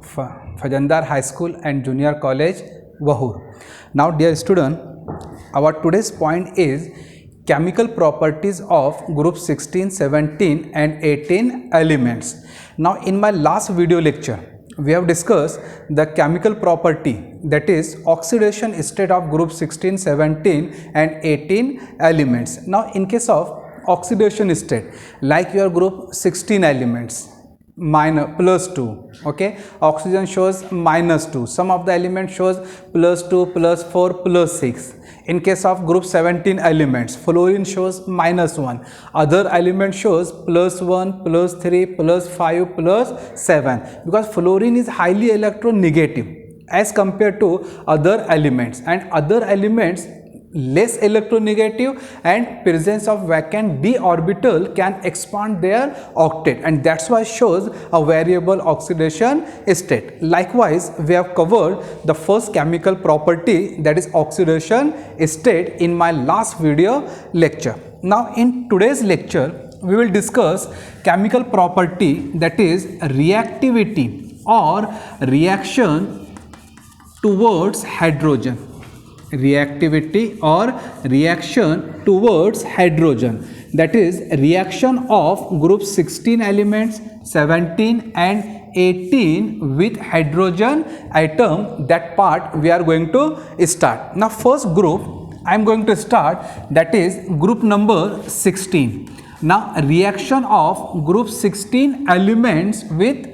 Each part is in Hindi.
Fajandar High School and Junior College, Wahur. Now dear student, our today's point is chemical properties of group 16, 17 and 18 elements. Now in my last video lecture, we have discussed the chemical property, that is oxidation state of group 16, 17 and 18 elements. Now in case of oxidation state, like your group 16 elements, +2, okay, oxygen shows -2, some of the elements shows +2, +4, +6. In case of group 17 elements, fluorine shows -1, other element shows +1, +3, +5, +7, because fluorine is highly electronegative as compared to other elements, and other elements less electronegative, and presence of vacant d orbital can expand their octet, and that's why shows a variable oxidation state. Likewise, we have covered the first chemical property, that is oxidation state, in my last video lecture. Now in today's lecture we will discuss chemical property, that is reactivity or reaction towards hydrogen. Reactivity or reaction towards hydrogen, that is reaction of group 16 elements, 17 and 18 with hydrogen atom. That part we are going to start. Now first group I am going to start, that is group number 16. Now reaction of group 16 elements with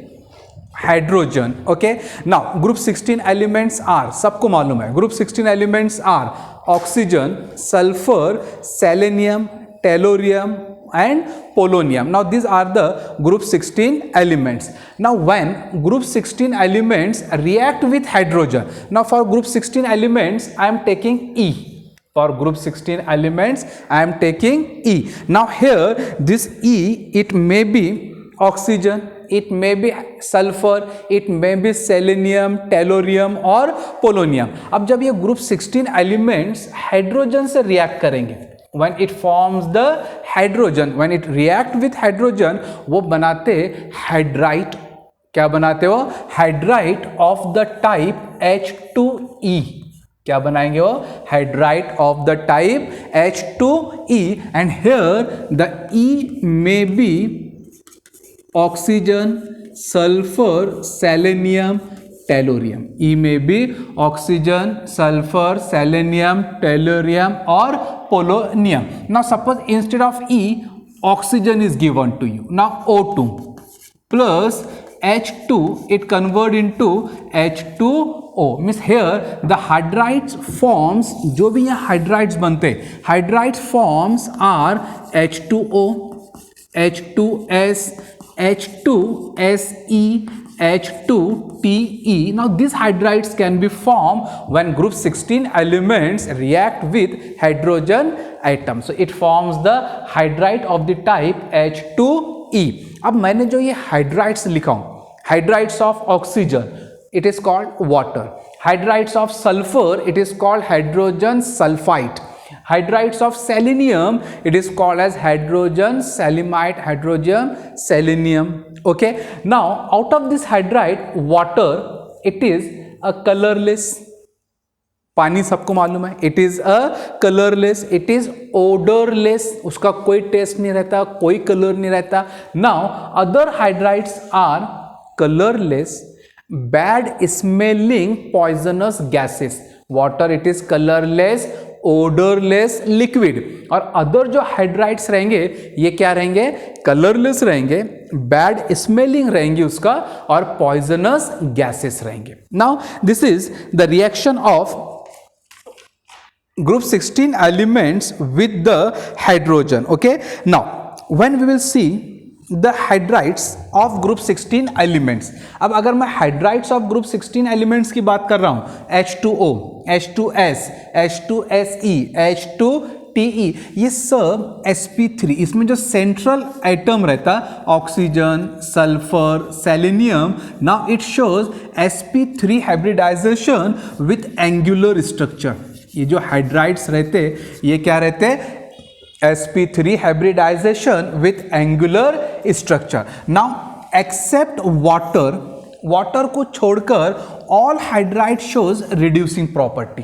hydrogen. Okay, now group 16 elements are, सबको मालूम है group 16 elements are oxygen, sulphur, selenium, tellurium and polonium. Now these are the group 16 elements. Now when group 16 elements react with hydrogen, now for group 16 elements I am taking E. For group 16 elements I am taking E. Now here this E, it may be oxygen, it may be sulfur, it may be selenium, tellurium और polonium. अब जब ये group 16 elements हाइड्रोजन से रिएक्ट करेंगे, when it forms the hydrogen, when it react with hydrogen, वो बनाते हाइड्राइट. क्या बनाते वो? Hydride of the type H2E. क्या बनाएंगे वो? Hydride of the type H2E, and here the E may be oxygen, sulfur, selenium, tellurium. E may be oxygen, sulfur, selenium, tellurium or polonium. Now suppose instead of E, oxygen is given to you. Now O2 plus H2, it convert into H2O. Means here the hydrides forms, जो भी यहाँ hydrides बनते, hydrides forms are H2O, H2S, H2Se, H2Te. Now these hydrides can be formed when group 16 elements react with hydrogen atom. So it forms the hydride of the type H2E. अब मैंने जो ये hydrides लिखा हूँ, hydrides of oxygen, it is called water. Hydrides of sulfur, it is called hydrogen sulfide. Hydrides of selenium, it is called as hydrogen selenite, hydrogen selenium. Okay, now out of this hydride, water, it is a colorless. पानी सबको मालूम है, it is a colorless, it is odorless, उसका कोई टेस्ट नहीं रहता, कोई कलर नहीं रहता. Now other hydrides are colorless, bad smelling poisonous gases. Water, it is colorless, odorless liquid. और अदर जो हाइड्राइड्स रहेंगे, ये क्या रहेंगे? कलरलेस रहेंगे, बैड स्मेलिंग रहेंगी उसका, और पॉइजनस गैसेस रहेंगे. Now this is the reaction of group 16 elements with the hydrogen. Okay, now when we will see the hydrides of group 16 elements. अब अगर मैं hydrides of group 16 elements की बात कर रहा हूँ, H2O, H2S, H2Se, H2Te, ये सब sp3, इसमें जो सेंट्रल एटम रहता oxygen, sulphur, selenium, now it shows sp3 hybridization with angular structure. ये जो हाइड्राइड्स रहते ये क्या रहते? sp3 hybridization with angular structure. Now except water water को छोड़कर all hydride shows reducing property.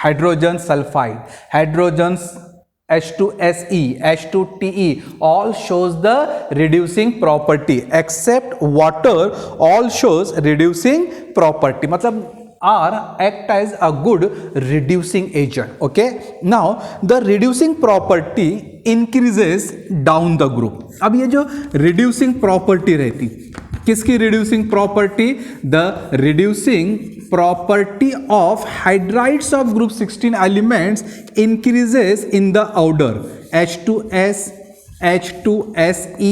Hydrogen sulphide, hydrogen H2SE, H2TE all shows the reducing property except water all shows reducing property. मतलब R act as a good reducing agent. Okay, now the reducing property increases down the group. अब ये जो reducing property रहती, किसकी reducing property? The reducing property of hydrides of group 16 elements increases in the order H2S, H2SE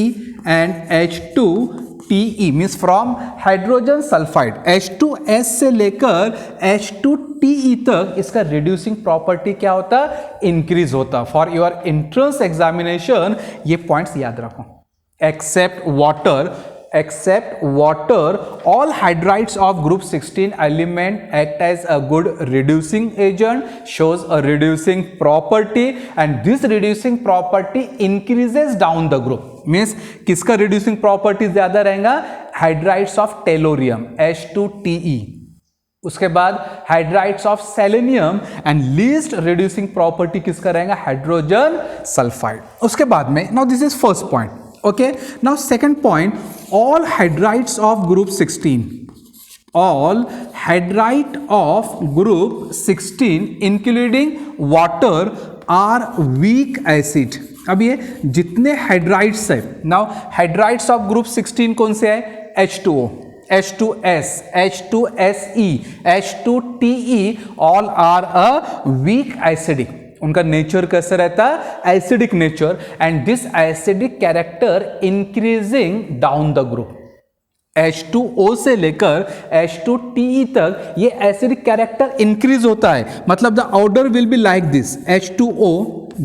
and H2TE means from hydrogen sulfide H2S से लेकर H2TE तक इसका reducing property क्या होता? increase होता. For your entrance examination ये points याद रखो. Except water, all hydrides of group 16 element act as a good reducing agent, shows a reducing property, and this reducing property increases down the group. Means किसका reducing property ज़्यादा रहेगा? Hydrides of tellurium H2TE. उसके बाद hydrides of selenium and least reducing property किसका रहेगा? Hydrogen sulphide. उसके बाद में now this is first point. Okay, now second point, all hydrides of group 16, all hydride of group 16 including water are weak acid. अब ये जितने हाइड्राइड्स है, now hydrides of group 16 कौन से है? H2O, H2S, H2SE, H2TE all are a weak acidic. उनका नेचर कैसा रहता है? Acidic nature. And this acidic character increasing down the group. H2O से लेकर H2TE तक ये एसिडिक कैरेक्टर इंक्रीज होता है. मतलब the order will be like this: H2O,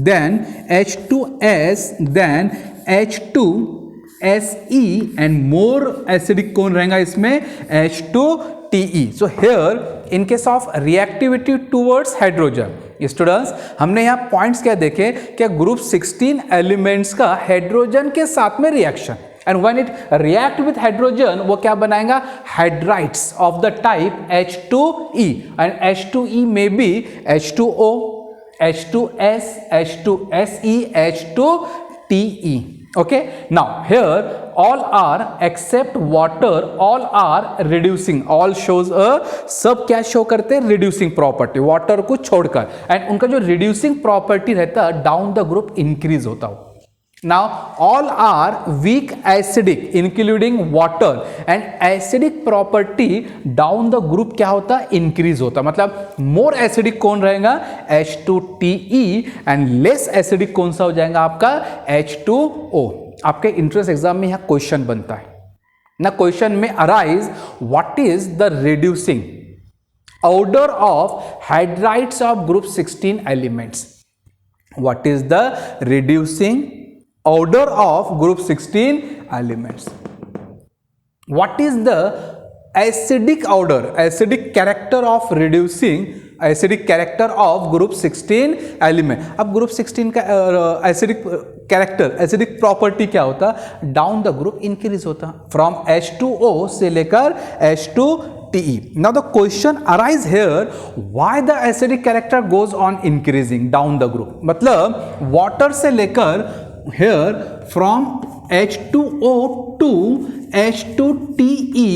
then H2S, then H2SE and more acidic कौन रहेगा इसमें? H2TE. So here in case of reactivity towards hydrogen, students हमने यहाँ पॉइंट्स क्या देखे कि ग्रुप 16 एलिमेंट्स का हाइड्रोजन के साथ में reaction, and when it react with hydrogen वो क्या बनाएगा? Hydrides of the type H2E, and H2E may be H2O, H2S, H2SE, H2TE. Okay, now here all are except water all are reducing, all shows a सब क्या शो करते हैं? reducing property, water को छोड़कर, एंड उनका जो reducing property रहता है down the group increase होता हो. Now all are weak acidic including water, and acidic property down the group क्या होता? increase होता. मतलब more acidic कौन रहेगा? H2TE, and less acidic कौन सा हो जाएगा आपका? H2O. आपके इंट्रेंस एग्जाम में यहाँ क्वेश्चन बनता है ना. क्वेश्चन में arise what is the reducing order of hydrides of group 16 elements. What is the reducing order of group 16 elements? What is the acidic order, acidic character of reducing, acidic character of group 16 element? अब group 16 का acidic character, acidic property क्या होता? down the group increase होता from H2O से लेकर H2TE. Now the question arise here, why the acidic character goes on increasing down the group? मतलब water से लेकर here from H2O to H2TE,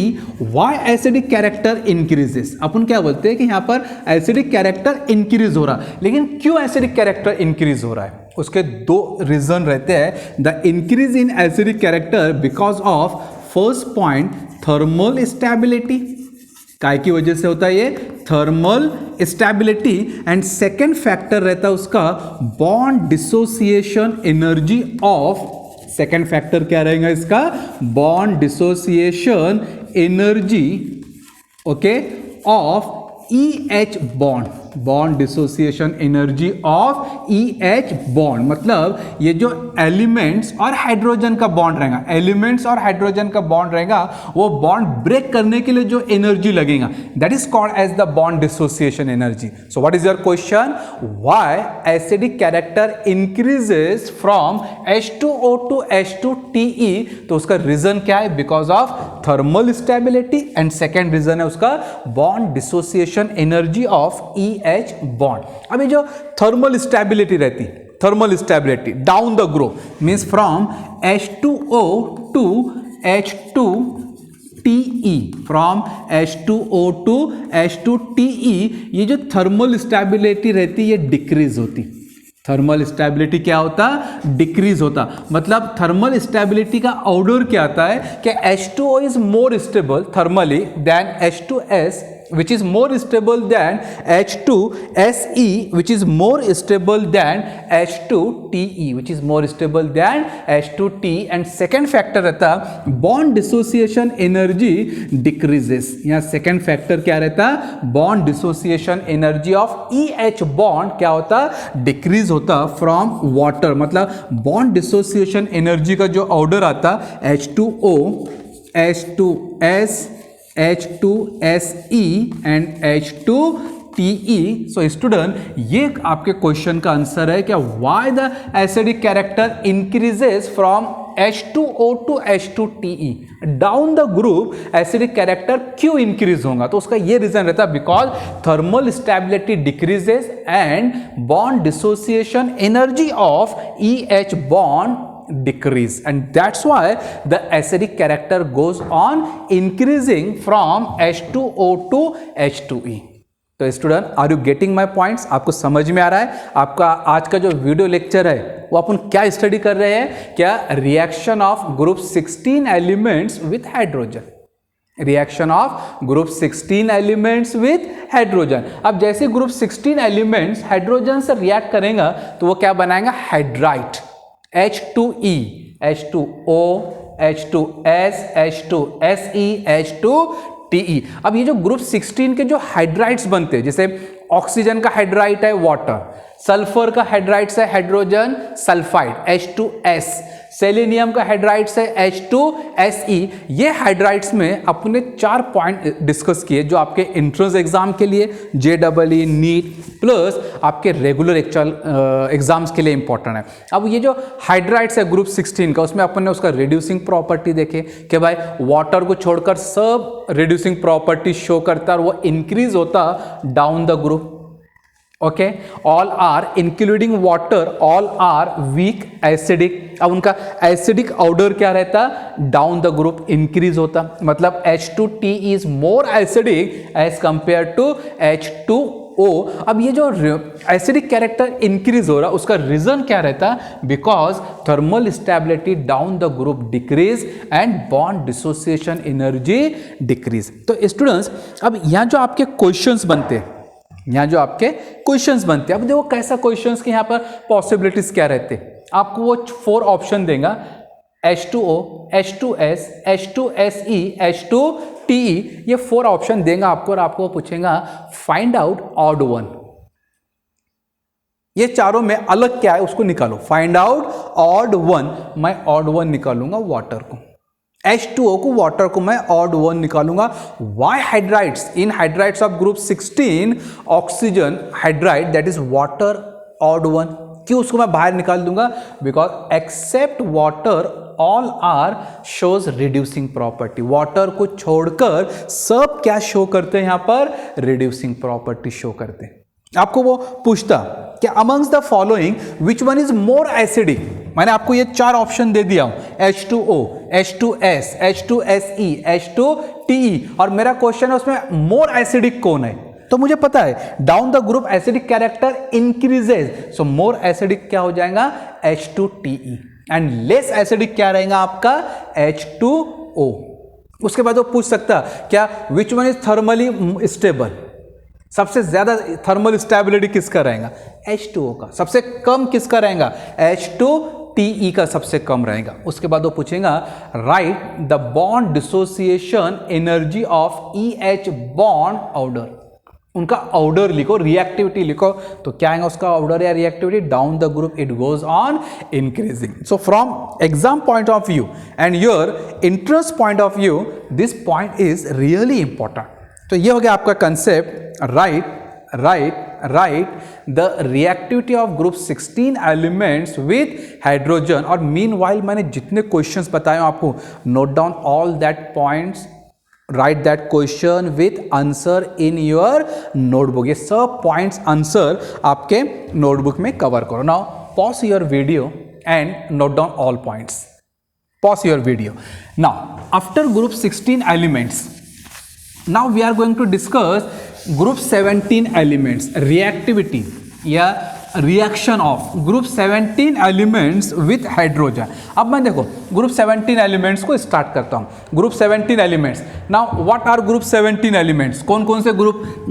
why acidic character increases? अपन क्या बोलते हैं कि यहाँ पर acidic character increase हो रहा है, लेकिन क्यों acidic character increase हो रहा है? उसके दो रीजन रहते हैं. The increase in acidic character because of first point thermal stability, काय की वजह से होता है ये? Thermal stability. And second factor रहता है उसका bond dissociation energy of. Second factor क्या रहेगा इसका? Bond dissociation energy, okay, of EH bond. Bond dissociation energy of EH bond, मतलब ये जो एलिमेंट्स और हाइड्रोजन का बॉन्ड रहेगा, एलिमेंट्स और हाइड्रोजन का बॉन्ड रहेगा, वो बॉन्ड ब्रेक करने के लिए जो एनर्जी लगेगा, that is called as the bond dissociation energy. So what is your question? Why acidic character increases from H2O to H2TE? तो उसका रीजन क्या है? Because of thermal stability, and second reason है उसका bond dissociation energy of EH bond. अभी जो थर्मल स्टेबिलिटी रहती, thermal stability down the group means from H2O to H2TE, from H2O to H2TE, ये जो थर्मल स्टेबिलिटी रहती ये डिक्रीज होती. थर्मल स्टेबिलिटी क्या होता? डिक्रीज होता. मतलब थर्मल स्टेबिलिटी का ऑर्डर क्या आता है कि H2O is more stable thermally than H2S, which is more stable than H2SE, which is more stable than H2TE, which is more stable than H2TE. and second factor रहता bond dissociation energy decreases. यहाँ second factor क्या रहता? bond dissociation energy of EH bond क्या होता? decrease होता from water. मतलब bond dissociation energy का जो order आता H2O, H2S, H2SE and H2TE. So student, ये आपके क्वेश्चन का आंसर है क्या? why the acidic character increases from H2O to H2TE. Down the group acidic character क्यों इंक्रीज होगा? तो उसका ये रीजन रहता है because thermal stability decreases and bond dissociation energy of EH bond decrease, and that's why the acidic character goes on increasing from H2O to H2E. तो student, are you getting my points? आपको समझ में आ रहा है? आपका आज का जो वीडियो लेक्चर है वो अपन क्या स्टडी कर रहे हैं? क्या? Reaction of group 16 elements with hydrogen. Reaction of group 16 elements with hydrogen. अब जैसे ग्रुप 16 एलिमेंट्स हाइड्रोजन से रिएक्ट करेंगे तो वो क्या बनाएंगे? Hydride. H2E, H2O, H2S, H2SE, H2TE. अब ये जो ग्रुप 16 के जो हाइड्राइड्स बनते हैं, जैसे ऑक्सीजन का हाइड्राइड है वाटर, सल्फर का हाइड्राइड्स है हाइड्रोजन सल्फाइड H2S, सेलेनियम का हाइड्राइड्स है H2SE. ये हाइड्राइड्स में अपने 4 पॉइंट डिस्कस किए जो आपके एंट्रेंस एग्जाम के लिए, JEE, नीट प्लस आपके रेगुलर एग्जाम्स के लिए इंपॉर्टेंट है. अब ये जो हाइड्राइड्स है ग्रुप 16 का, उसमें अपन ने उसका रिड्यूसिंग प्रॉपर्टी देखे कि भाई वाटर को छोड़कर सब रिड्यूसिंग प्रॉपर्टी शो करता है और वो इंक्रीज होता down the group. Okay, all are including water, all are weak acidic. अब उनका एसिडिक ऑर्डर क्या रहता? डाउन द ग्रुप इंक्रीज होता. मतलब H2T is more acidic as compare to H2O. अब ये जो एसिडिक कैरेक्टर इंक्रीज हो रहा उसका रीजन क्या रहता? Because thermal stability down the group decrease and bond dissociation energy decrease. तो स्टूडेंट्स, अब यहाँ जो आपके क्वेश्चंस बनते हैं, यहाँ जो आपके क्वेश्चंस बनते हैं, अब देखो कैसा क्वेश्चंस के यहाँ पर पॉसिबिलिटीज क्या रहते हैं. आपको वो 4 ऑप्शन देगा, H2O, H2S, H2SE, H2TE. ये 4 ऑप्शन देगा आपको और आपको पूछेगा फाइंड आउट ऑड वन. ये चारों में अलग क्या है उसको निकालो. Find out odd one. मैं ऑड वन निकालूंगा वाटर को, H2O को, वाटर को मैं ऑड वन निकालूंगा. Why hydrides? In hydrides of group 16 oxygen hydride that is water odd one. क्यों उसको मैं बाहर निकाल दूंगा? Because except water all are shows reducing property. Water को छोड़कर सब क्या शो करते हैं? यहाँ पर रिड्यूसिंग प्रॉपर्टी शो करते हैं. आपको वो पूछता कि amongst the following which one is more acidic. मैंने आपको ये 4 ऑप्शन दे दिया हूं, H2O, H2S, H2SE, H2TE, और मेरा क्वेश्चन है उसमें मोर एसिडिक कौन है? तो मुझे पता है down the group acidic character increases, so more acidic क्या हो जाएगा? H2TE. एंड लेस एसिडिक क्या रहेगा आपका? H2O. उसके बाद वो पूछ सकता क्या विच वन इज थर्मली स्टेबल? सबसे ज्यादा थर्मल स्टेबिलिटी किसका रहेगा? H2O का. सबसे कम किसका रहेगा? H2TE का सबसे कम रहेगा. उसके बाद वो पूछेगा right the bond dissociation energy of EH bond order. उनका ऑर्डर लिखो, रिएक्टिविटी लिखो, तो क्या आएगा उसका ऑर्डर या reactivity? Down the group it goes on increasing. So from exam point of view and your interest point of view, this point is really important. तो ये हो गया आपका concept. Right the reactivity of group 16 elements with hydrogen. और मीनवाइल मैंने जितने क्वेश्चंस बताए आपको, note down all that points, right that question with answer in your notebook. ये सब पॉइंट्स आंसर आपके नोटबुक में कवर करो. Now pause your video and note down all points. Pause your video. Now after group 16 elements, now we are going to discuss group 17 elements, reactivity या reaction of group 17 elements with hydrogen. अब मैं देखो group 17 elements को start करता हूँ. group 17 elements. now what are group 17 elements? कौन कौन से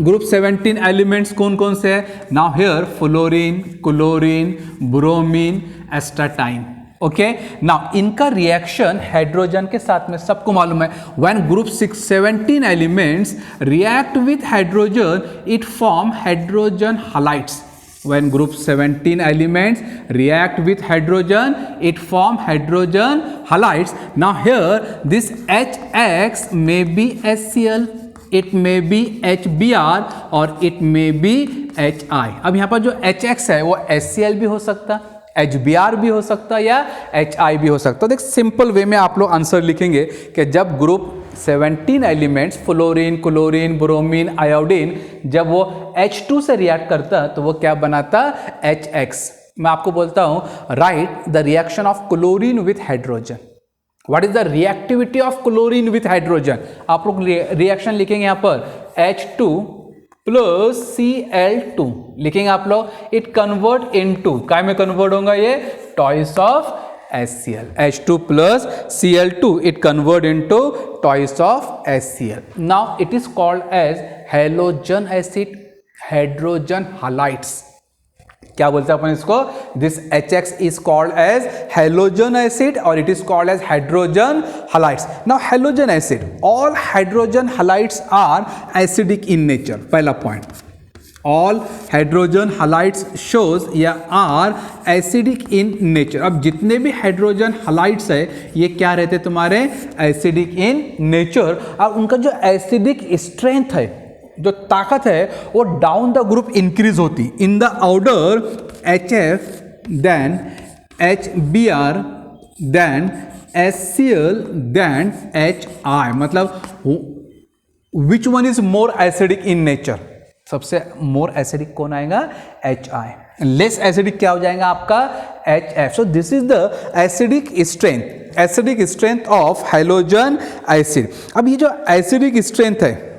group 17 elements कौन कौन से है? now here fluorine, chlorine, bromine, astatine. Okay, now इनका रिएक्शन हाइड्रोजन के साथ में सबको मालूम है. When group 17 elements react with hydrogen it form hydrogen halides. When group 17 elements react with hydrogen it form hydrogen halides. Now here this HX may be HCl, it may be HBr और इट मे बी HI. अब यहाँ पर जो HX है वो HCl भी हो सकता, HBr भी हो सकता या HI भी हो सकता. देख सिंपल वे में आप लोग आंसर लिखेंगे कि जब group 17 elements fluorine, chlorine, bromine, iodine जब वो H2 से रिएक्ट करता तो वो क्या बनाता? HX. मैं आपको बोलता हूं right the reaction of chlorine with hydrogen. What is the reactivity of chlorine with hydrogen? आप लोग रिएक्शन लिखेंगे यहां पर H2 प्लस Cl2 लिखेंगे आप लोग. इट कन्वर्ट इनटू काय में कन्वर्ट होगा? ये twice of HCl. H2 plus Cl2 it convert into twice of HCl. Now it is called as halogen acid, hydrogen halides. क्या बोलते हैं अपन इसको? This HX is called as halogen acid और it is called as hydrogen halides. Now halogen acid, all hydrogen halides are acidic in nature. पहला point, all hydrogen halides shows या आर एसिडिक इन नेचर. अब जितने भी हाइड्रोजन हैलाइड्स है ये क्या रहते हैं तुम्हारे? Acidic in nature. और उनका जो एसिडिक स्ट्रेंथ है, जो ताकत है, वो डाउन द ग्रुप इंक्रीज होती. In the order HF then HBr then HCl then HI. मतलब which one is more acidic in nature? सबसे मोर एसिडिक कौन आएगा? HI. लेस एसिडिक क्या हो जाएगा आपका? HF. So this is the acidic strength of halogen acid. अब ये जो एसिडिक स्ट्रेंथ है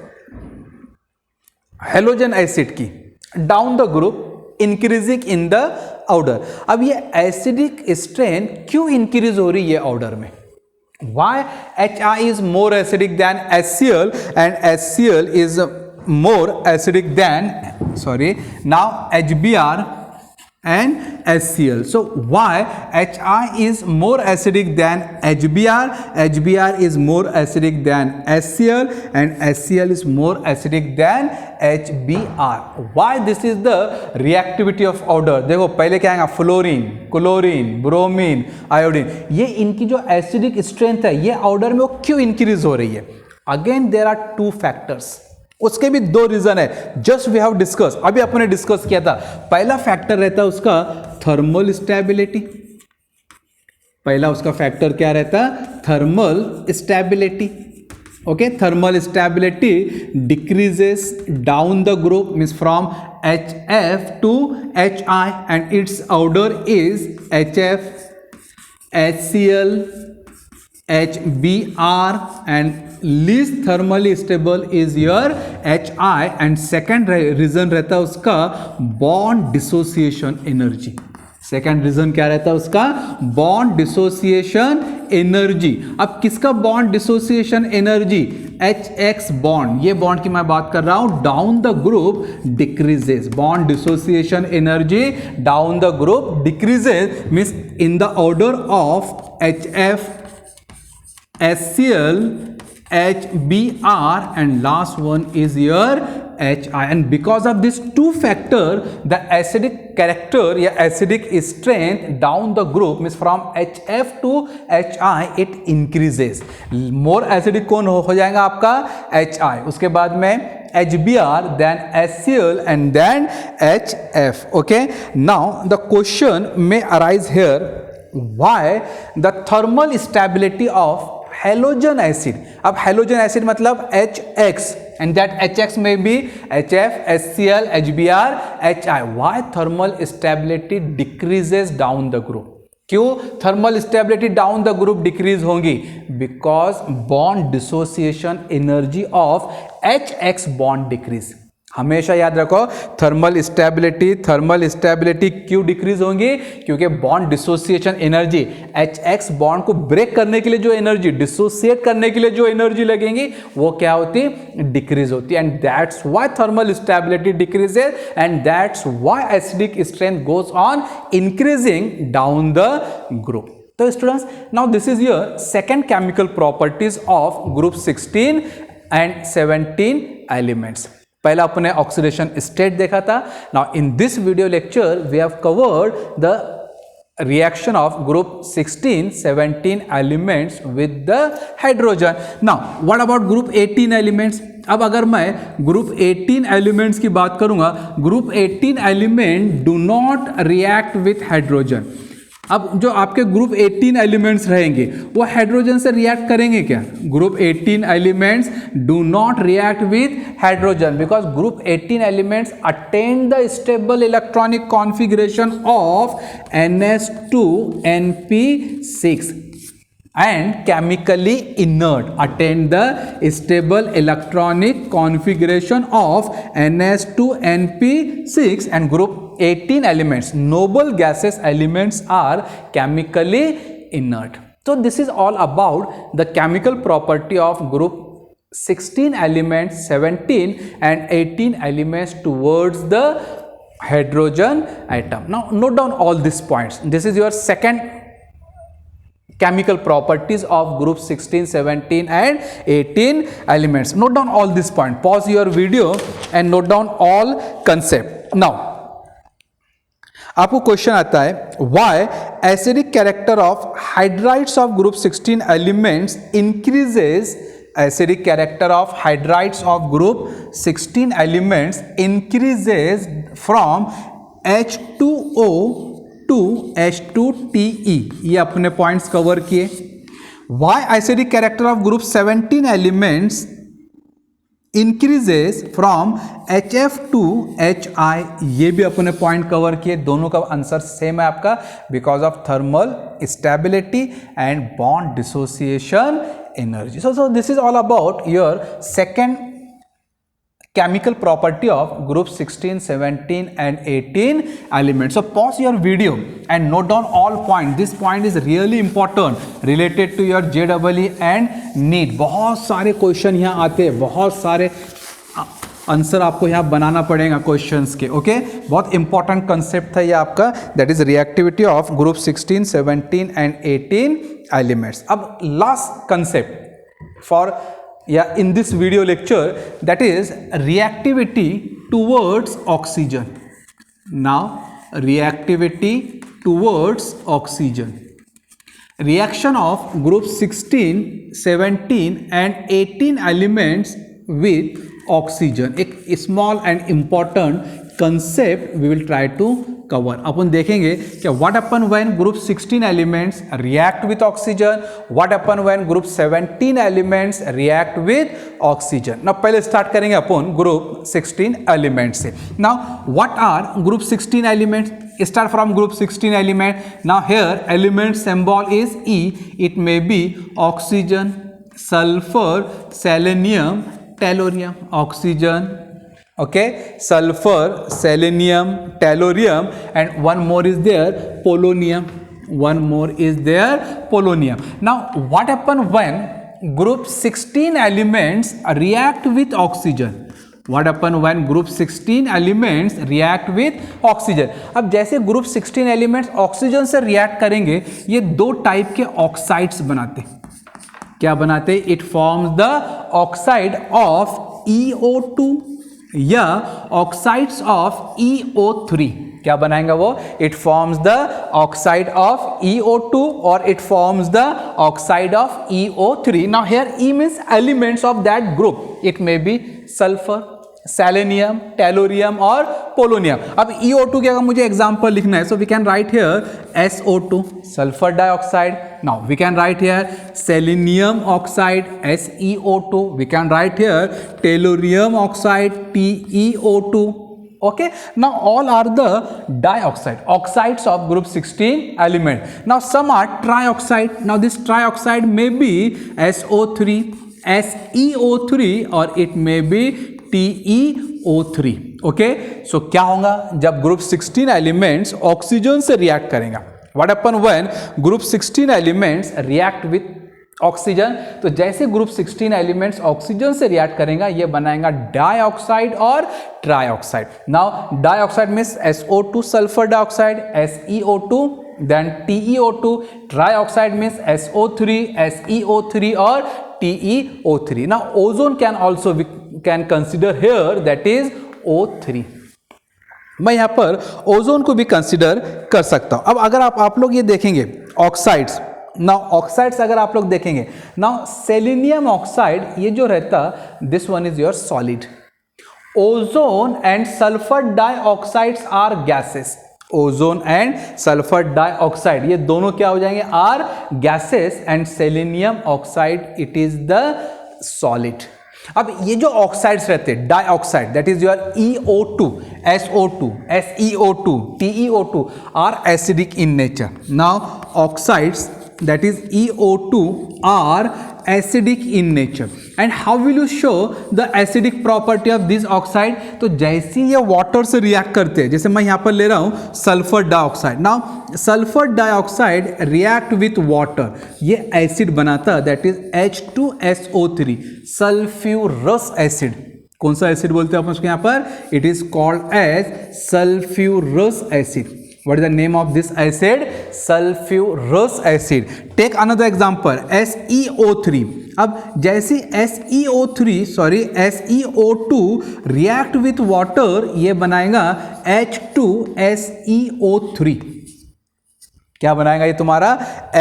हेलोजन एसिड की, down the group increasing in the order. अब ये एसिडिक स्ट्रेंथ क्यों इंक्रीज हो रही है ऑर्डर में? Why HI is more acidic than HCl and HCl is more acidic than now HBr and HCl. So why HI is more acidic than HBr, HBr is more acidic than HCl and HCl is more acidic than HBr. Why this is the reactivity of order? देखो पहले क्या आएगा? Fluorine, chlorine, bromine, iodine. ये इनकी जो एसिडिक स्ट्रेंथ है ये ऑर्डर में वो क्यों इंक्रीज हो रही है? Again there are two factors. उसके भी दो रीजन है. जस्ट वी हैव डिस्कस, अभी अपने डिस्कस किया था. पहला फैक्टर रहता है उसका थर्मल स्टेबिलिटी. पहला उसका फैक्टर क्या रहता? Thermal stability. Okay, thermal stability decreases down the group means from HF to HI and its order is HF, HCl, HBr and least thermally stable is your HI. and second reason रहता है उसका bond dissociation energy. Second reason क्या रहता है उसका? Bond dissociation energy. अब किसका bond dissociation energy? HX bond. ये बॉन्ड की मैं बात कर रहा हूं. Down the group decreases. Bond dissociation energy down the group decreases means in the order of HF, HCl, HBr and last one is your HI, and because of this two factor, the acidic character या acidic strength down the group means from HF to HI it increases. More acidic कौन हो जाएगा आपका HI, उसके बाद में HBr, then HCl, and then HF. Okay, now the question may arise here, why the thermal stability of halogen acid. अब halogen acid मतलब HX, and that HX may be HF, HCl, HBr, HI. Why thermal stability decreases down the group? क्यों thermal stability down the group decrease होंगी? Because bond dissociation energy of HX bond decrease. हमेशा याद रखो थर्मल स्टेबिलिटी क्यों डिक्रीज होंगी? क्योंकि bond dissociation energy, HX bond को ब्रेक करने के लिए जो एनर्जी, डिसोसिएट करने के लिए जो एनर्जी लगेंगी वो क्या होती? डिक्रीज होती. And that's why thermal stability decreases, and that's why acidic strength goes on increasing down the group. तो students, now this is your second chemical properties of group 16 and 17 elements. पहला अपने ऑक्सीडेशन स्टेट देखा था. Now in this video lecture we have covered the reaction of group 16, 17 elements with the hydrogen. Now what about group 18 elements? अब अगर मैं ग्रुप 18 एलिमेंट्स की बात करूंगा, group 18 element do not react with hydrogen. अब जो आपके ग्रुप 18 एलिमेंट्स रहेंगे वो हाइड्रोजन से रिएक्ट करेंगे क्या? Group 18 elements do not react with hydrogen because group 18 elements attain the stable electronic configuration of NH2NP6 and chemically inert, attain the stable electronic configuration of NH2NP6, and group 18 elements, noble gaseous elements, are chemically inert. So this is all about the chemical property of group 16 elements, 17 and 18 elements towards the hydrogen atom. Now note down all these points. This is your second chemical properties of group 16, 17 and 18 elements. Note down all these points. Pause your video and note down all concept. Now आपको क्वेश्चन आता है, why acidic character of hydrides of group 16 elements increases? Acidic character of hydrides of group 16 elements increases from H2O to H2TE. ये अपने पॉइंट्स कवर किए. Why acidic character of group 17 elements increases from HF to HI? ये भी अपने पॉइंट कवर किए. दोनों का आंसर सेम है आपका, because of thermal stability and bond dissociation energy. So this is all about your second chemical property of group 16, 17 and 18 elements. So pause your video and note down all points. This point is really important related to your JEE and NEET. बहुत सारे क्वेश्चन यहाँ आते हैं, बहुत सारे आंसर आपको यहाँ बनाना पड़ेगा क्वेश्चंस के. ओके, बहुत इंपॉर्टेंट कंसेप्ट था ये आपका, that is reactivity of group 16, 17 and 18 elements. अब last concept for in this video lecture, that is reactivity towards oxygen. Now reactivity towards oxygen. Reaction of group 16, 17 and 18 elements with oxygen. एक small and important concept we will try to cover. अपन देखेंगे कि what happen when group 16 elements react with oxygen, what happen when group 17 elements react with oxygen. Now पहले start करेंगे अपन group 16 elements से. Now what are group 16 elements? Start from group 16 element. Now here element symbol is E. It may be oxygen, sulfur, selenium, tellurium. Oxygen, okay, sulfur, selenium, tellurium, and one more is there, polonium. One more is there, polonium. Now what happen when group 16 elements react with oxygen? What happen when group 16 elements react with oxygen? अब जैसे group 16 elements ऑक्सीजन से रिएक्ट करेंगे, ये दो टाइप के ऑक्साइड्स बनाते. क्या बनाते? It forms the oxide of EO2. या ऑक्साइड्स ऑफ EO3 क्या बनाएगा वो? It forms the oxide of EO2 और it forms the oxide of EO3. Now here E means elements of that group. It may be sulphur, selenium, tellurium और पोलोनियम. अब EO2 के अगर मुझे एग्जांपल लिखना है, so we can write here SO2 sulphur dioxide. Now we can write here selenium oxide SeO2. We can write here tellurium oxide TeO2. Okay, now all are the dioxide, oxides of group 16 element. Now some are trioxide. Now this trioxide may be SO3, SeO3 or it may be TeO3. Okay, so क्या होगा जब ग्रुप 16 एलिमेंट्स ऑक्सीजन से रिएक्ट करेगा? What happen when group 16 elements react with oxygen? तो जैसे ग्रुप 16 एलिमेंट्स ऑक्सीजन से रिएक्ट करेगा, ये बनाएगा डाइऑक्साइड और trioxide. Now dioxide means SO2 sulphur dioxide, SeO2, then TeO2. Trioxide means SO3, SeO3 और TeO3. Now ozone can also can consider here, that is O3. मैं यहाँ पर ओजोन को भी कंसिडर कर सकता हूँ. अब अगर आप लोग ये देखेंगे ऑक्साइड्स, नाउ ऑक्साइड्स अगर आप लोग देखेंगे, नाउ सेलेनियम ऑक्साइड ये जो रहता, this one is your solid. Ozone and sulphur dioxides are gases. Ozone and sulphur dioxide ये दोनों क्या हो जाएंगे? Are gases. And selenium oxide it is the solid. अब ये जो ऑक्साइड्स रहते हैं dioxide, that is your EO2, SO2, SeO2, TeO2 are acidic in nature. Now oxides that is EO2 are acidic in nature. And how will you show the acidic property of this oxide? तो जैसे ये वाटर से रिएक्ट करते हैं, जैसे मैं यहाँ पर ले रहा हूँ sulphur dioxide. Now sulphur dioxide react with water, ये एसिड बनाता, that is H2SO3 sulphurous acid. कौन सा एसिड बोलते हैं अपन उसको यहाँ पर? It is called as sulphurous acid. What is the name of this acid? Sulfurous acid. Take another example, SeO3. अब जैसे SeO2 react with water, ये बनाएगा H2SeO3. क्या बनाएगा ये तुम्हारा?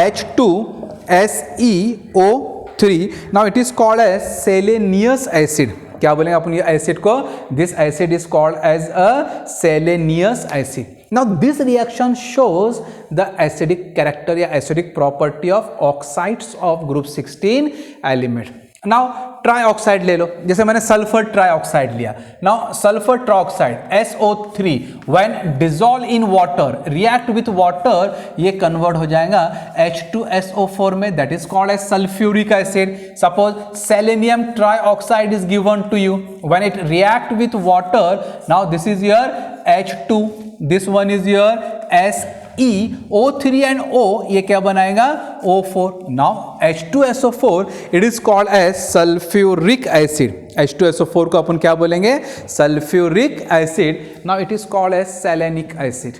H2SeO3. Now it is called as selenious acid. क्या बोलेंगे अपन ये एसिड को? This acid is called as a selenious acid. Now this reaction shows the acidic character या acidic property of oxides of group 16 element. Now trioxide ले लो, जैसे मैंने सल्फर ट्राइऑक्साइड लिया. Now sulphur trioxide SO3 when dissolve in water react with water, ये कन्वर्ट हो जाएगा H2SO4 में, that is called as sulphuric acid. Suppose selenium trioxide is given to you, when it react with water, now this is your H2, this one is your SeO3 and O, ये क्या बनाएगा? O4. Now H2SO4 it is called as sulphuric acid. H2SO4 को अपन क्या बोलेंगे? Sulphuric acid. Now it is called as selenic acid.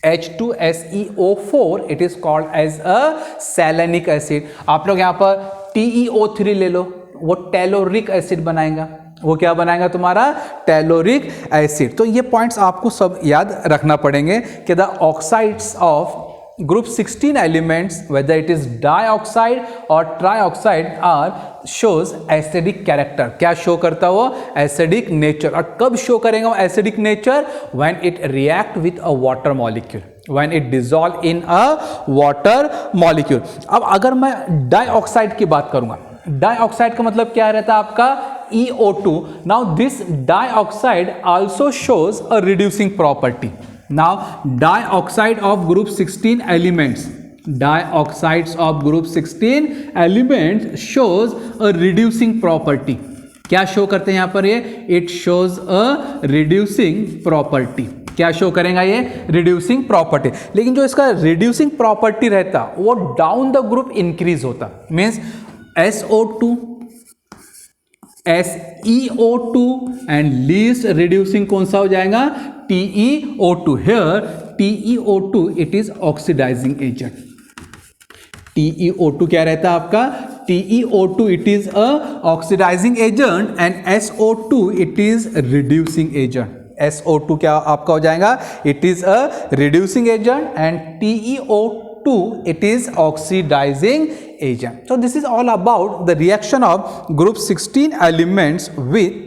H2SeO4 it is called as a selenic acid. आप लोग यहाँ पर TeO3 ले लो, वो टेलोरिक एसिड बनाएगा. वो क्या बनाएगा तुम्हारा? Telluric acid. तो ये पॉइंट्स आपको सब याद रखना पड़ेंगे कि the oxides of group 16 elements whether it is dioxide और trioxide are shows acidic character. क्या शो करता है वो? Acidic nature. और कब शो करेगा वो acidic nature? When it react with a water molecule, when it dissolve in a water molecule. अब अगर मैं डाइऑक्साइड की बात करूंगा, डाइऑक्साइड का मतलब क्या रहता है आपका? EO2. Now this dioxide also shows a reducing property. Now dioxide of group 16 elements, dioxides of group 16 elements shows a reducing property. क्या शो करते हैं यहाँ पर ये? It shows a reducing property. क्या शो करेगा ये? Reducing property. लेकिन जो इसका रिड्यूसिंग प्रॉपर्टी रहता वो डाउन द ग्रुप इंक्रीज होता. Means SO2, SeO2 and least reducing कौन सा हो जाएगा? TeO2. Here TeO2 it is oxidizing agent. TeO2 क्या रहता है आपका? TeO2 it is a oxidizing agent and SO2 it is reducing agent. SO2 क्या आपका हो जाएगा, it is a reducing agent and TeO2 it is oxidizing agent. So this is all about the reaction of group 16 elements with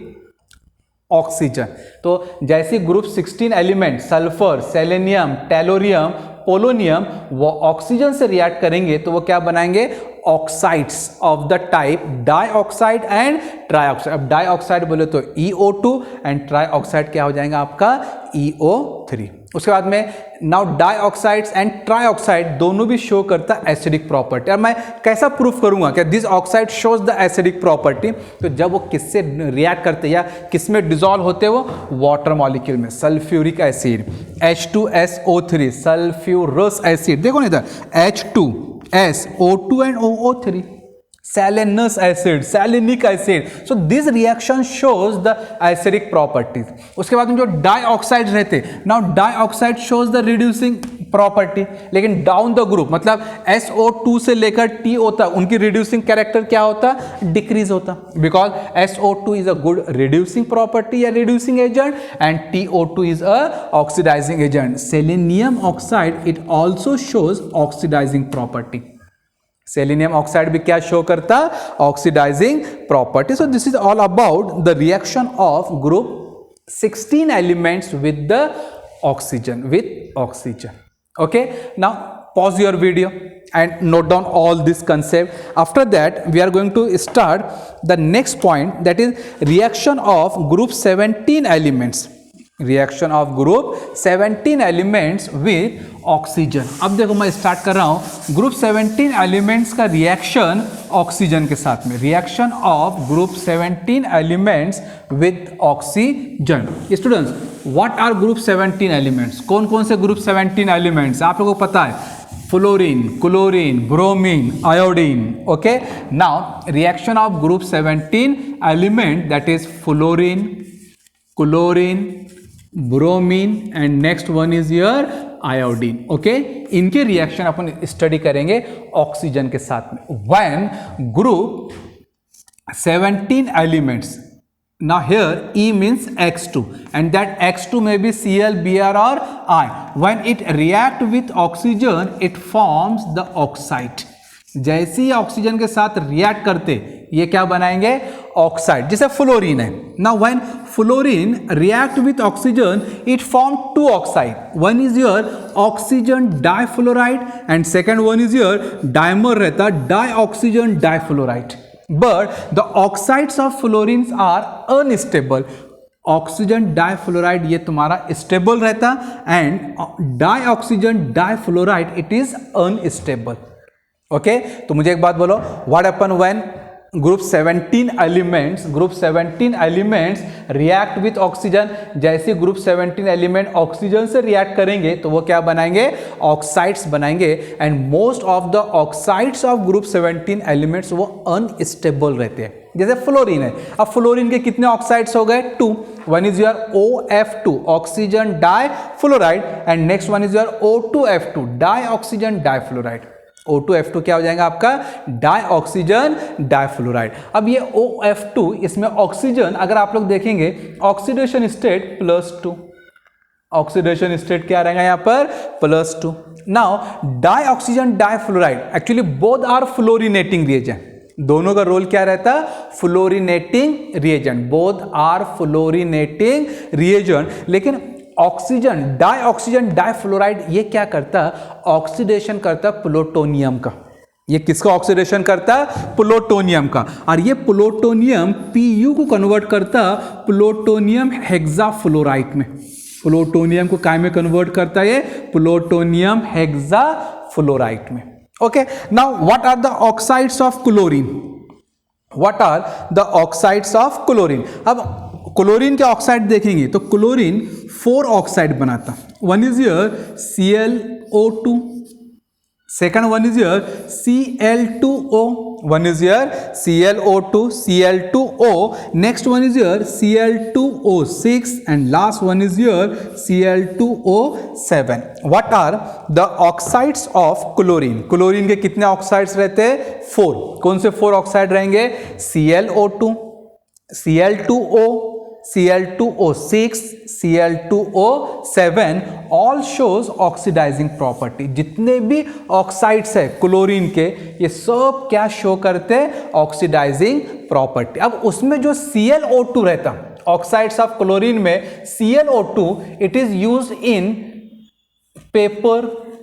oxygen. तो जैसे group 16 element sulphur, selenium, tellurium, polonium वो ऑक्सीजन से रिएक्ट करेंगे तो वो क्या बनाएंगे, oxides of the type dioxide and trioxide. अब डाइऑक्साइड बोले तो EO2 एंड ट्राइऑक्साइड क्या हो जाएगा आपका EO3. उसके बाद में नाउ डाइऑक्साइड्स एंड ट्राइऑक्साइड दोनों भी शो करता है एसिडिक प्रॉपर्टी. और मैं कैसा प्रूफ करूंगा कि this oxide shows the acidic property, तो जब वो किससे रिएक्ट करते हैं या किस में डिसॉल्व होते हैं, वो वाटर मॉलिक्यूल में. Sulphuric acid H2SO3 sulphurous acid, देखो ना इधर H2SO2 and OO3. Salinous acid, salinic acid. So this reaction shows the acidic properties. उसके बाद में जो डाइऑक्साइड रहते, now dioxide shows the reducing property. लेकिन डाउन द ग्रुप मतलब SO2 से लेकर TO तक उनकी reducing कैरेक्टर क्या होता, डिक्रीज होता. Because SO2 is a good reducing property या reducing agent and TO2 is a oxidizing agent. Selenium oxide it also shows oxidizing property. Selenium oxide भी क्या शो करता, oxidizing property. So this is all about the reaction of group 16 elements with the oxygen, okay. Now pause your video and note down all this concept. After that we are going to start the next point, that is reaction of group 17 elements, reaction of group 17 elements with oxygen. अब देखो मैं स्टार्ट कर रहा हूं ग्रुप 17 एलिमेंट्स का रिएक्शन ऑक्सीजन के साथ में. Reaction of group 17 elements with oxygen. Students, what are group 17 elements? कौन कौन से ग्रुप 17 एलिमेंट्स आप लोगों को पता है? Fluorine, chlorine, bromine, iodine. Okay, now reaction of group 17 element, that is fluorine, chlorine, bromine and next one is your iodine. Okay, इनके रिएक्शन अपन स्टडी करेंगे ऑक्सीजन के साथ में. When group 17 elements, now here E means X2 and that X2 may be Cl, Br or I. When it react with oxygen it forms the oxide. जैसे ही ऑक्सीजन के साथ रिएक्ट करते ये क्या बनाएंगे, ऑक्साइड. जैसे फ्लोरीन है. Now when fluorine react with oxygen it form two oxide. One is your oxygen difluoride and second one is your dimer रहता dioxygen difluoride. But the oxides of fluorines are unstable. Oxygen difluoride ये तुम्हारा स्टेबल रहता and dioxygen difluoride it is unstable. Okay, तो मुझे एक बात बोलो, what happen when group 17 elements react with oxygen? जैसे ग्रुप 17 एलिमेंट ऑक्सीजन से रिएक्ट करेंगे तो वो क्या बनाएंगे, ऑक्साइड्स बनाएंगे. And most of the oxides of group 17 elements वो अनस्टेबल रहते हैं. जैसे फ्लोरीन है, अब फ्लोरीन के कितने ऑक्साइड्स हो गए, 2. One is your OF2 oxygen difluoride and next one is your O2F2 dioxygen difluoride. O2F2 क्या हो जाएगा आपका, डाइऑक्सीजन डाइफ्लोराइड. अब ये OF2 इसमें ऑक्सीजन अगर आप लोग देखेंगे ऑक्सीडेशन स्टेट +2. ऑक्सीडेशन स्टेट क्या रहेगा यहाँ पर, +2. Now dioxygen difluoride actually both are fluorinating reagent. दोनों का रोल क्या रहता, fluorinating reagent. Both are fluorinating reagent. लेकिन ऑक्सीजन डाइफ्लोराइड ये क्या करता, ऑक्सीडेशन करता प्लूटोनियम का. ये किसका ऑक्सीडेशन करता, प्लूटोनियम का. और ये प्लूटोनियम Pu को कन्वर्ट करता प्लूटोनियम हेक्साफ्लोराइड में. प्लूटोनियम को काय में कन्वर्ट करता है, प्लूटोनियम हेक्साफ्लोराइड में. Okay, now what are the oxides of chlorine? What are the oxides of chlorine? अब क्लोरीन के ऑक्साइड देखेंगे तो क्लोरीन 4 ऑक्साइड बनाता. One is your ClO2, Second one is your Cl2O. One is your ClO2, Cl2O. Next one is your Cl2O6 and last one is your Cl2O7. What are the oxides of chlorine? Chlorine के कितने ऑक्साइड्स रहते हैं? 4. कौन से 4 ऑक्साइड रहेंगे? ClO2, Cl2O, Cl2O6, Cl2O7 all shows oxidizing property. जितने भी ऑक्साइड्स है क्लोरीन के, ये सब क्या शो करते हैं? Oxidizing property. अब उसमें जो ClO2 रहता, ऑक्साइड्स ऑफ क्लोरीन में ClO2, it is used in paper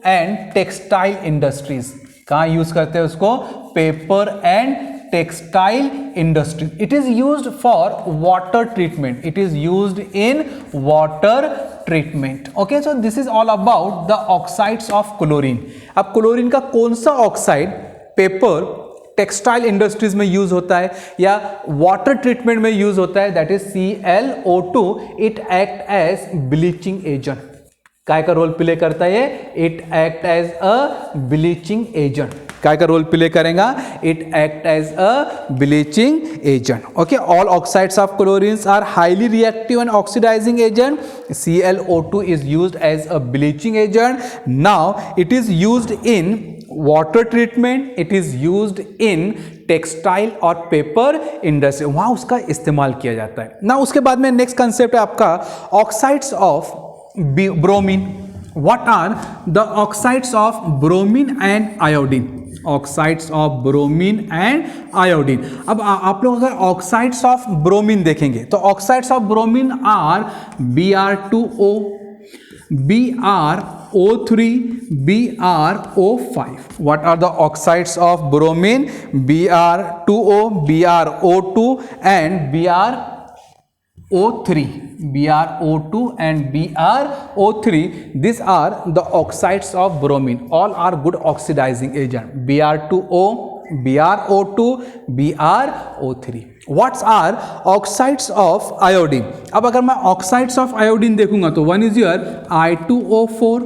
and textile industries. कहाँ यूज करते हैं उसको? Paper and textile industry. It is used for water treatment. It is used in water treatment. Okay, so this is all about the oxides of chlorine. अब क्लोरीन का कौन सा ऑक्साइड पेपर टेक्सटाइल इंडस्ट्रीज में यूज होता है या वाटर ट्रीटमेंट में यूज होता है? That is ClO2. It act as bleaching agent. काय का रोल प्ले करता है? It act as a bleaching agent. काय का रोल प्ले करेगा? It act as a bleaching agent. Okay, all oxides of chlorines are highly reactive and oxidizing agent. ClO2 is used as a bleaching agent. Now it is used in water treatment. It is used in textile और पेपर इंडस्ट्री, वहां उसका इस्तेमाल किया जाता है. ना उसके बाद में नेक्स्ट कंसेप्ट है आपका oxides of bromine. What are the oxides of bromine and iodine? Oxides of bromine and iodine. अब आप लोग अगर ऑक्साइड्स ऑफ ब्रोमीन देखेंगे तो oxides of bromine are Br2O, Br O3, Br O5. What are the oxides of bromine? Br2O, BrO2 and BrO3. BrO2 and BrO3. These are the oxides of bromine. All are good oxidizing agent. Br2O, BrO2, BrO3. What are oxides of iodine? अब अगर मैं oxides of iodine देखूंगा तो one is your I2O4,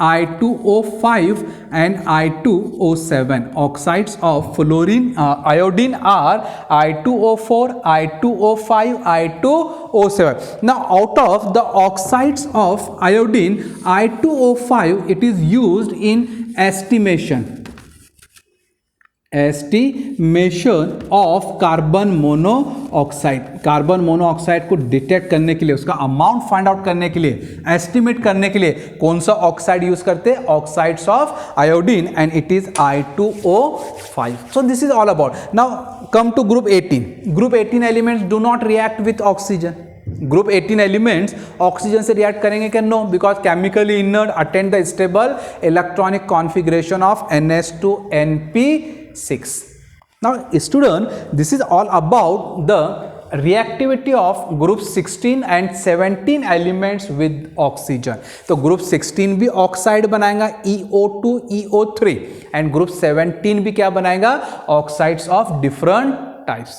I2O5 and I2O7. Oxides of fluorine iodine are I2O4, I2O5, I2O7. Now out of the oxides of iodine, I2O5, it is used in estimation of carbon monoxide. Carbon monoxide को डिटेक्ट करने के लिए, उसका अमाउंट फाइंड आउट करने के लिए, एस्टिमेट करने के लिए कौन सा ऑक्साइड यूज करते हैं? Oxides of iodine and it is I2O5. So this is all about. Now come to group 18. Group 18 elements do not react with oxygen. Group 18 elements oxygen से रिएक्ट करेंगे क्या? No, because chemically inert attend the stable electronic configuration of NH2NP6. Now student, this is all about the reactivity of group 16 and 17 elements with oxygen. तो group 16 भी ऑक्साइड बनाएगा EO2, EO3 and group 17 भी क्या बनाएगा? Oxides of different types.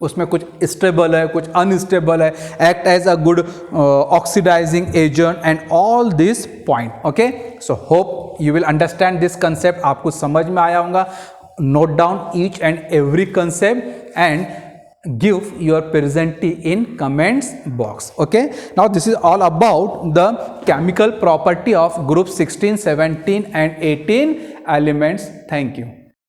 उसमें कुछ स्टेबल है, कुछ अनस्टेबल है, act as a good oxidizing agent and all this point. Okay, so hope you will understand this concept. आपको समझ में आया होगा. Note down each and every concept and give your presentity in comments box. Okay, now this is all about the chemical property of group 16, 17 and 18 elements. Thank you.